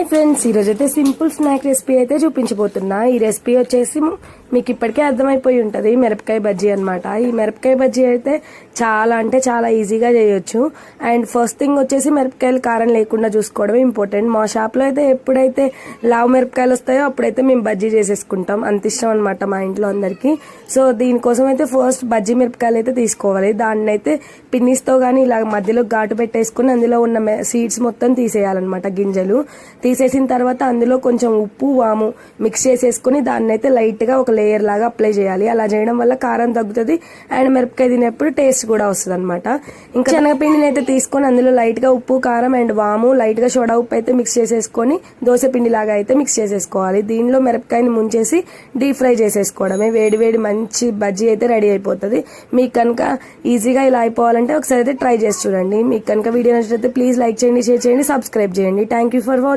Friends, ఈ రోజైతే simple snack recipe అయితే చూపించబోతున్నా. ఈ రెసిపీ వచ్చేసి మీకు ఇప్పటికే అర్థమైపోయి ఉంటది, మిరపకాయ బజ్జీ అన్నమాట. ఈ మిరపకాయ బజ్జీ అయితే చాలా అంటే చాలా ఈజీగా చేయొచ్చు. అండ్ ఫస్ట్ థింగ్ వచ్చేసి మిరపకాయలు కారం లేకుండా చూసుకోవడం ఇంపార్టెంట్. మా షాప్ లో అయితే ఎప్పుడైతే లావు మిరపకాయలు వస్తాయో అప్పుడైతే మేము బజ్జీ చేసేసుకుంటాం. అంత ఇష్టం అనమాట మా ఇంట్లో అందరికి. సో దీనికోసం అయితే ఫస్ట్ బజ్జీ మిరపకాయలు అయితే తీసుకోవాలి. దాన్ని అయితే పిన్నిస్తో గానీ ఇలా మధ్యలో ఘాటు పెట్టేసుకుని అందులో ఉన్న సీడ్స్ మొత్తం తీసేయాలన్నమాట, గింజలు. తీసేసిన తర్వాత అందులో కొంచెం ఉప్పు, వాము మిక్స్ చేసేసుకుని దాన్ని అయితే లైట్ గా ఒక లేయర్ లాగా అప్లై చేయాలి. అలా చేయడం వల్ల కారం తగ్గుతుంది అండ్ మిరపకాయ తినేప్పుడు టేస్ట్ కూడా వస్తుంది అనమాట. ఇంకా శనగపిండిని అయితే తీసుకొని అందులో లైట్ గా ఉప్పు, కారం అండ్ వాము, లైట్ గా సోడా ఉప్పు అయితే మిక్స్ చేసేసుకొని దోశ పిండి లాగా అయితే మిక్స్ చేసేసుకోవాలి. దీనిలో మిరపకాయని ముంచేసి డీప్ ఫ్రై చేసేసుకోవడమే. వేడి వేడి మంచి బజ్జీ అయితే రెడీ అయిపోతుంది. మీకు కనుక ఈజీగా ఇలా అయిపోవాలంటే ఒకసారి అయితే ట్రై చేసి చూడండి. మీకు కనుక వీడియో నచ్చితే ప్లీజ్ లైక్ చేయండి, షేర్ చేయండి, సబ్స్క్రైబ్ చేయండి. Thank you for watching.